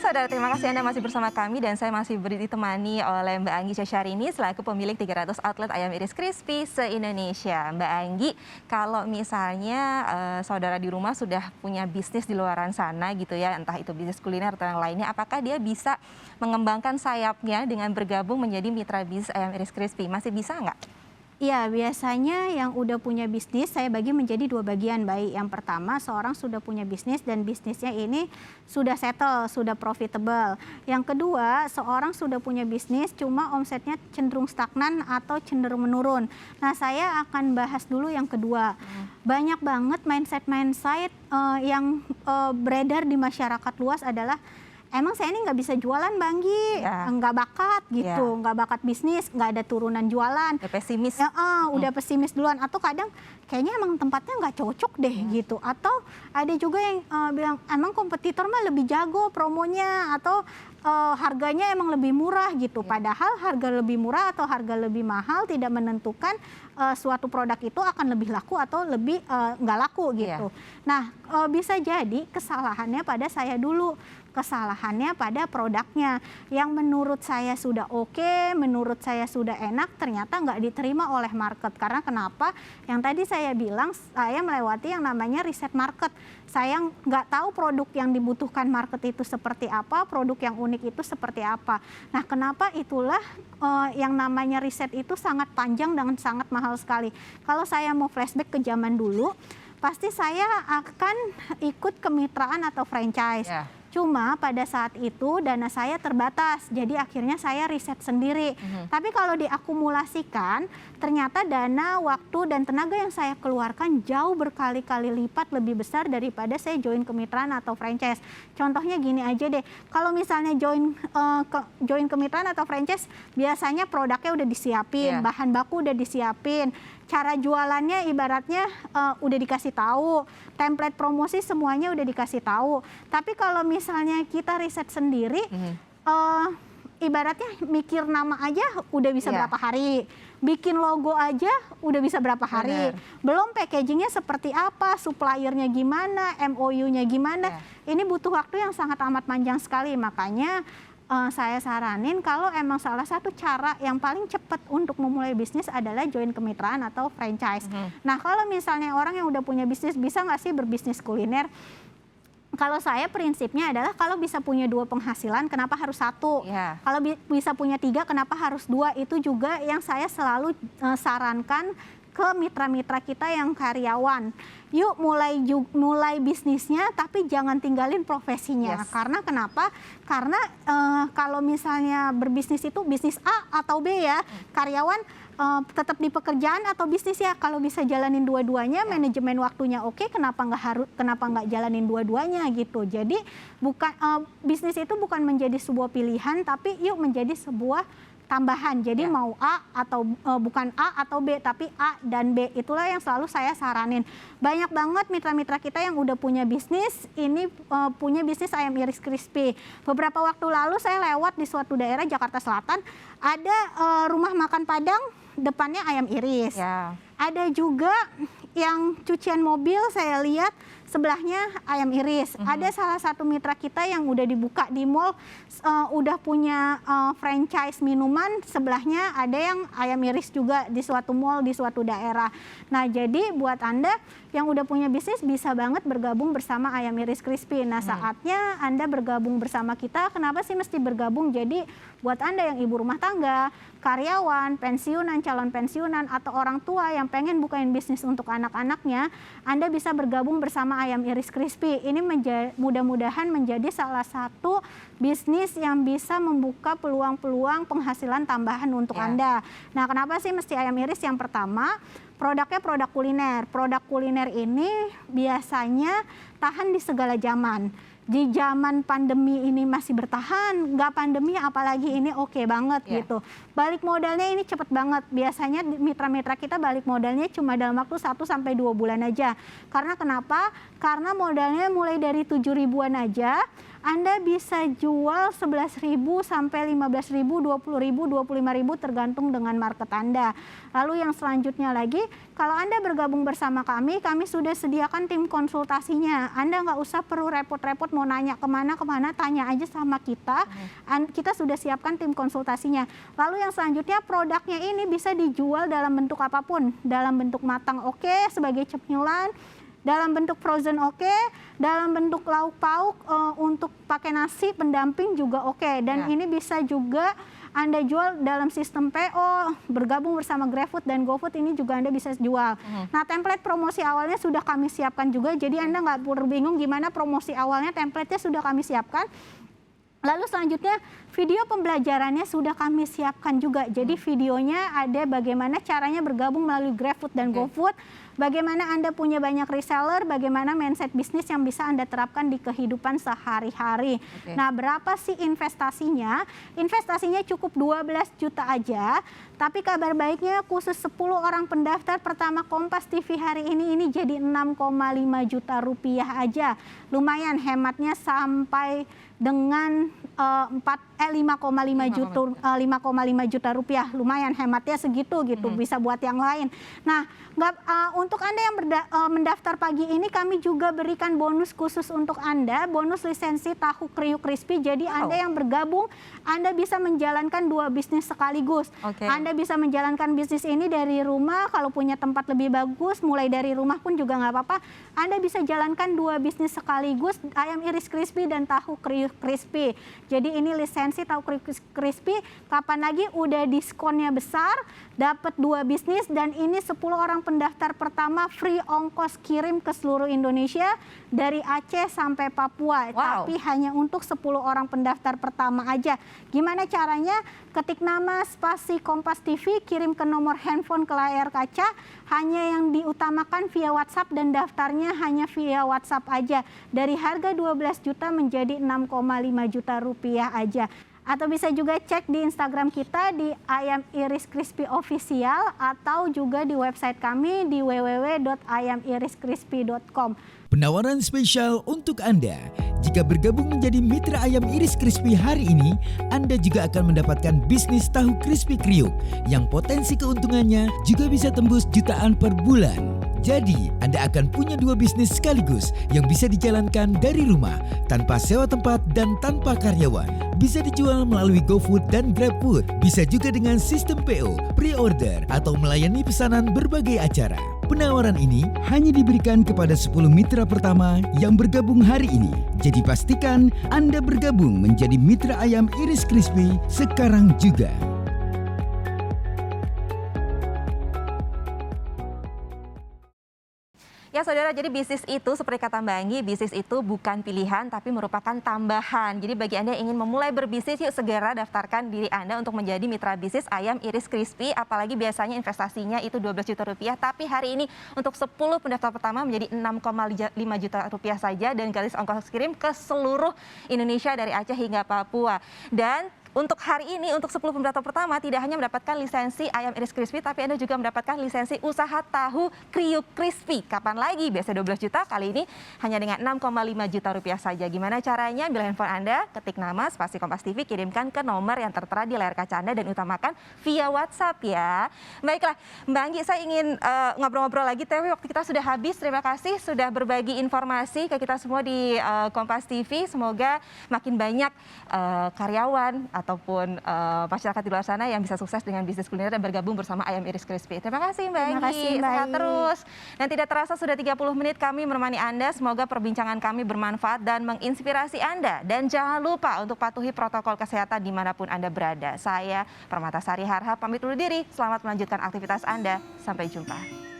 Saudara, terima kasih Anda masih bersama kami dan saya masih ditemani oleh Mbak Anggi Syahsyarini selaku pemilik 300 outlet ayam iris crispy se-Indonesia. Mbak Anggi, kalau misalnya saudara di rumah sudah punya bisnis di luaran sana gitu ya, entah itu bisnis kuliner atau yang lainnya, apakah dia bisa mengembangkan sayapnya dengan bergabung menjadi mitra bisnis ayam iris crispy? Masih bisa nggak? Iya, biasanya yang udah punya bisnis saya bagi menjadi dua bagian. Baik, yang pertama seorang sudah punya bisnis dan bisnisnya ini sudah settle, sudah profitable. Yang kedua, seorang sudah punya bisnis cuma omsetnya cenderung stagnan atau cenderung menurun. Nah, saya akan bahas dulu yang kedua. Banyak banget mindset yang beredar di masyarakat luas adalah emang saya ini nggak bisa jualan, Bang Gi, nggak bakat gitu, nggak bakat bisnis, nggak ada turunan jualan. Udah pesimis. Udah pesimis duluan. Atau kadang kayaknya emang tempatnya nggak cocok deh gitu. Atau ada juga yang bilang emang kompetitor mah lebih jago promonya atau harganya emang lebih murah gitu. Padahal harga lebih murah atau harga lebih mahal tidak menentukan suatu produk itu akan lebih laku atau lebih nggak laku gitu. Nah, bisa jadi kesalahannya pada saya dulu. Kesalahannya pada produknya yang menurut saya sudah oke, menurut saya sudah enak, ternyata nggak diterima oleh market. Karena kenapa? Yang tadi saya bilang saya melewati yang namanya riset market. Saya nggak tahu produk yang dibutuhkan market itu seperti apa, produk yang unik itu seperti apa. Nah, kenapa itulah yang namanya riset itu sangat panjang dan sangat mahal sekali. Kalau saya mau flashback ke zaman dulu, pasti saya akan ikut kemitraan atau franchise. Cuma pada saat itu dana saya terbatas, jadi akhirnya saya riset sendiri. Tapi kalau diakumulasikan, ternyata dana, waktu, dan tenaga yang saya keluarkan jauh berkali-kali lipat lebih besar daripada saya join kemitraan atau franchise. Contohnya gini aja deh, kalau misalnya join kemitraan atau franchise, biasanya produknya udah disiapin, bahan baku udah disiapin, cara jualannya ibaratnya udah dikasih tahu, template promosi semuanya udah dikasih tahu. Tapi kalau misalnya kita riset sendiri, ibaratnya mikir nama aja udah bisa berapa hari, bikin logo aja udah bisa berapa hari, belum packagingnya seperti apa, suppliernya gimana, MOU-nya gimana. Ini butuh waktu yang sangat amat panjang sekali, makanya saya saranin kalau emang salah satu cara yang paling cepat untuk memulai bisnis adalah join kemitraan atau franchise. Nah, kalau misalnya orang yang udah punya bisnis, bisa nggak sih berbisnis kuliner? Kalau saya prinsipnya adalah kalau bisa punya 2 penghasilan, kenapa harus 1? Kalau bisa punya 3, kenapa harus 2? Itu juga yang saya selalu sarankan ke mitra-mitra kita yang karyawan. Yuk mulai bisnisnya, tapi jangan tinggalin profesinya. Karena kenapa? Karena kalau misalnya berbisnis itu bisnis A atau B ya, karyawan tetap di pekerjaan atau bisnis ya. Kalau bisa jalanin dua-duanya, manajemen waktunya oke, kenapa nggak jalanin dua-duanya gitu. Jadi bisnis itu bukan menjadi sebuah pilihan, tapi yuk menjadi sebuah tambahan. Jadi mau A atau bukan A atau B, tapi A dan B. Itulah yang selalu saya saranin. Banyak banget mitra-mitra kita yang udah punya bisnis, ini punya bisnis ayam iris crispy. Beberapa waktu lalu saya lewat di suatu daerah Jakarta Selatan, ada rumah makan Padang, depannya ayam iris. Ada juga yang cucian mobil saya lihat sebelahnya ayam iris. Ada salah satu mitra kita yang udah dibuka di mall, udah punya franchise minuman, sebelahnya ada yang ayam iris juga di suatu mall, di suatu daerah. Nah, jadi buat Anda yang udah punya bisnis bisa banget bergabung bersama ayam iris crispy. Nah, saatnya Anda bergabung bersama kita. Kenapa sih mesti bergabung? Jadi buat Anda yang ibu rumah tangga, karyawan, pensiunan, calon pensiunan, atau orang tua yang pengen bukain bisnis untuk anak-anaknya, Anda bisa bergabung bersama ayam iris crispy. Ini mudah-mudahan menjadi salah satu bisnis yang bisa membuka peluang-peluang penghasilan tambahan untuk Anda. Nah, kenapa sih mesti ayam iris? Yang pertama, produknya produk kuliner. Produk kuliner ini biasanya tahan di segala zaman. Di zaman pandemi ini masih bertahan, nggak pandemi apalagi ini oke banget gitu. Balik modalnya ini cepet banget. Biasanya mitra-mitra kita balik modalnya cuma dalam waktu 1-2 bulan aja. Karena kenapa? Karena modalnya mulai dari 7 ribuan aja, Anda bisa jual 11.000 sampai 15.000, 20.000, 25.000 tergantung dengan market Anda. Lalu yang selanjutnya lagi, kalau Anda bergabung bersama kami sudah sediakan tim konsultasinya. Anda nggak usah perlu repot-repot mau nanya kemana, tanya aja sama kita. Kita sudah siapkan tim konsultasinya. Lalu yang selanjutnya produknya ini bisa dijual dalam bentuk apapun. Dalam bentuk matang oke, sebagai cemilan. Dalam bentuk frozen oke, dalam bentuk lauk pauk untuk pakai nasi pendamping juga oke. Dan ini bisa juga Anda jual dalam sistem PO, bergabung bersama GrabFood dan GoFood ini juga Anda bisa jual. Nah, template promosi awalnya sudah kami siapkan juga, jadi Anda nggak perlu bingung gimana promosi awalnya, template-nya sudah kami siapkan. Lalu selanjutnya video pembelajarannya sudah kami siapkan juga. Jadi videonya ada bagaimana caranya bergabung melalui GrabFood dan GoFood, bagaimana Anda punya banyak reseller, bagaimana mindset bisnis yang bisa Anda terapkan di kehidupan sehari-hari. Nah, berapa sih investasinya? Investasinya cukup 12 juta aja, tapi kabar baiknya khusus 10 orang pendaftar pertama Kompas TV hari ini jadi 6,5 juta rupiah aja. Lumayan hematnya sampai dengan 5,5 juta rupiah, lumayan hematnya segitu gitu, bisa buat yang lain. Nah, untuk Anda yang mendaftar pagi ini kami juga berikan bonus khusus untuk Anda, bonus lisensi tahu kriuk crispy. Jadi Anda yang bergabung, Anda bisa menjalankan 2 bisnis sekaligus. Anda bisa menjalankan bisnis ini dari rumah, kalau punya tempat lebih bagus, mulai dari rumah pun juga nggak apa-apa. Anda bisa jalankan 2 bisnis sekaligus, ayam iris crispy dan tahu kriuk crispy. Jadi ini lisensi tahu kriuk crispy, kapan lagi udah diskonnya besar, dapat 2 bisnis, dan ini 10 orang pendaftar pertama free ongkos kirim ke seluruh Indonesia dari Aceh sampai Papua. Tapi hanya untuk 10 orang pendaftar pertama aja. Gimana caranya? Ketik nama spasi Kompas TV, kirim ke nomor handphone ke layar kaca, hanya yang diutamakan via WhatsApp dan daftarnya hanya via WhatsApp aja. Dari harga 12 juta menjadi 6,5 juta rupiah aja. Atau bisa juga cek di Instagram kita di Ayam Iris Crispy Official, atau juga di website kami di www.ayamiriscrispy.com. Penawaran spesial untuk Anda. Jika bergabung menjadi mitra Ayam Iris Crispy hari ini, Anda juga akan mendapatkan bisnis tahu crispy kriuk yang potensi keuntungannya juga bisa tembus jutaan per bulan. Jadi, Anda akan punya 2 bisnis sekaligus yang bisa dijalankan dari rumah, tanpa sewa tempat dan tanpa karyawan. Bisa dijual melalui GoFood dan GrabFood. Bisa juga dengan sistem PO, pre-order, atau melayani pesanan berbagai acara. Penawaran ini hanya diberikan kepada 10 mitra pertama yang bergabung hari ini. Jadi pastikan Anda bergabung menjadi mitra Ayam Iris Crispy sekarang juga. Ya saudara, jadi bisnis itu seperti kata Mbak Anggi, bisnis itu bukan pilihan tapi merupakan tambahan. Jadi bagi Anda yang ingin memulai berbisnis, yuk segera daftarkan diri Anda untuk menjadi mitra bisnis Ayam Iris Crispy. Apalagi biasanya investasinya itu 12 juta rupiah, tapi hari ini untuk 10 pendaftar pertama menjadi 6,5 juta rupiah saja dan gratis ongkos kirim ke seluruh Indonesia dari Aceh hingga Papua. Dan untuk hari ini, untuk 10 pendaftar pertama tidak hanya mendapatkan lisensi Ayam Iris Crispy, tapi Anda juga mendapatkan lisensi usaha tahu kriuk crispy. Kapan lagi? Biasa 12 juta, kali ini hanya dengan 6,5 juta rupiah saja. Gimana caranya? Bila handphone Anda, ketik nama spasi Kompas TV, kirimkan ke nomor yang tertera di layar kaca Anda dan utamakan via WhatsApp ya. Baiklah, Mbak Anggi, saya ingin ngobrol-ngobrol lagi, tapi waktu kita sudah habis. Terima kasih sudah berbagi informasi ke kita semua di Kompas TV. Semoga makin banyak karyawan ataupun masyarakat di luar sana yang bisa sukses dengan bisnis kuliner dan bergabung bersama Ayam Iris Crispy. Terima kasih Mbak Anggi, sehat terus. Dan tidak terasa sudah 30 menit kami menemani Anda. Semoga perbincangan kami bermanfaat dan menginspirasi Anda. Dan jangan lupa untuk patuhi protokol kesehatan dimanapun Anda berada. Saya Permatasari Harha pamit undur diri. Selamat melanjutkan aktivitas Anda. Sampai jumpa.